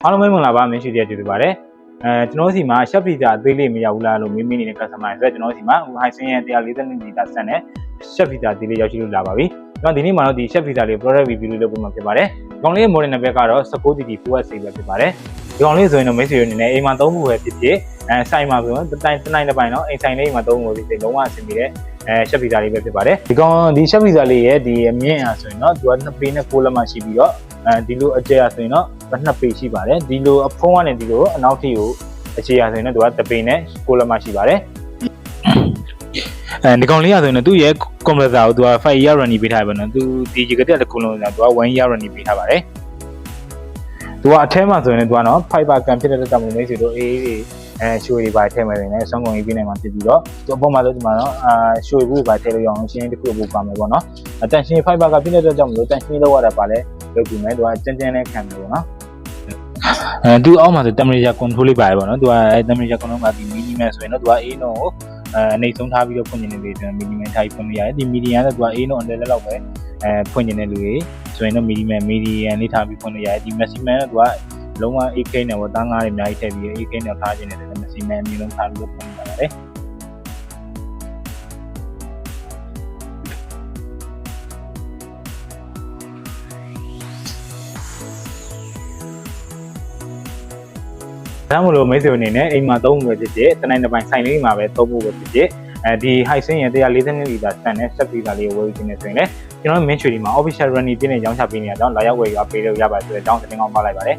အားလုံးပဲမင်္ဂလာပါမင်းရှိတဲ့ကျေးဇူးပါတယ်ကျွန်တော်စီမှာရှက်ဗီဇာအသေးလေးမရဘူးလားလို့မေးနေတဲ့ customer တွေဆိုတော့ကျွန်တော်စီမှာဟို high ဆင်းရဲ142လီတာစက်နဲ့ရှက်ဗီဇာအသေးလေးရောက်ရှိလို့လာပါပြီကျွန်တော်ဒီနေ့မှာတော့ဒီရှက်ဗီဇာလေး product review လေးလုပ်ပေးမှာဖြစ်ပါတယ်ဒီကောင်လေး model နံပါတ်ကတော့ 19TT 4S ပဲဖြစ်ပါတယ်ဒီကောင်လေးဆိုရင်တော့မိတ်ဆွေတို့အနေနဲ့အိမ်မှာသုံးဖို့ပဲဖြစ်ဖြစ်ဆိုင်မှာပြောတနိုင်တစ်ပိုင်းတော့အိမ်ဆိုင်လေးမှာသုံးဖို့ဖြစ်ဖြစ်လုံးဝအဆင်ပြေတဲ့ရှက်ဗီဇာလေးပဲဖြစ်ပါတယ်ဒီကောင်ဒီရှက်ဗီဇာလေးရဲ့ဒီအမြင့်အားဆိုရင်တော့သူက2ပေနဲ့6လက်မှရှိပြီးတော့ဒီလိုအကျယ်အားဆိုရင်တော့2ပေရှိပါတယ်ဒီလိုအဖုံးကနေဒီလိုအနောက်ထိကိုအခြေအားဆိုရင်တော့သူက3ပေနဲ့6လက်မှရှိပါတယ်ဒီကောင်လေးရဆိုရင်တော့သူ့ရဲ့ compressor ကိုသူက5 year running ပေးထားပါတော့သူဒီကြက်တစ်ခုလုံးဆိုတော့သူက1 year running ပေးထားပါတယ်သူကအထဲမှာဆိုရင်လည်းသူကတော့ fiber ကန်ဖြစ်တဲ့တက်မှုမျိုးဆိုတော့အေးရှိုးတွေပါထည့်မယ်ဆိုရင်ဆောင်းကုန်ရေးပေးနိုင်မှာဖြစ်ပြီးတော့သူအပေါ်မှာဆိုဒီမှာတော့ရှိုးဘူးပါထည့်လို့ရအောင်ရှင်းတစ်ခုပို့ပါမယ်ပေါ့နော်တန်ရှင်း fiber ကဖြစ်တဲ့အတွက်ကြောင့်မလို့တန်ရှင်းလောက်ရတာပါလဲလုပ်ပြီးမယ်သူကကျန်းကျန်းနဲ့ခံတယ်ပေါ့နော်သူအောက်မှာဆို temperature control လေးပါတယ်ပေါ့နော်သူက temperature control မှာဒီ minimum ဆိုရင်တော့သူက A နှုန်းကိုအနေဆုံးထားပြီးတော့ဖွင့်နေတယ်ဆိုရင် minimum ထားပြီးဖွင့်လို့ရတယ်ဒီ medium ကသူက A နှုန်းအလဲလက်လောက်ပဲဖွင့်နေတဲ့လူတွေဆိုရင်တော့ medium လေးထားပြီးဖွင့်လို့ရတယ်ဒီ maximum ကသူကလုံးဝ AK နဲ့ပေါ့သားငါးတွေအများကြီးထည့်ပြီး AK နဲ့ထားခြင်းနဲ့ maximum အမြင့်ဆုံးထားပြီးတော့ဖွင့်နေရတယ်ဒါမှမဟုတ်မိတ်ဆွေအနေနဲ့အိမ်မှာသုံးဖို့ပဲဖြစ်ဖြစ်တနိုင်တစ်ပိုင်းဆိုင်လေးမှာပဲသုံးဖို့ပဲဖြစ်ဖြစ်ဒီ high ဆင်းရင်142လီတာစက်နဲ့ဆက်ဗီဇာလေးကိုဝယ်ယူနေဆိုရင်လည်းကျွန်တော်တို့ main trade မှာ official running ပြည့်နေရောင်းချပေးနေတဲ့အကြောင်းလာရောက်ဝယ်ယူပေးလို့ရပါတယ်ဆိုတဲ့အကြောင်းသတင်းကောင်းပါလိုက်ပါတယ်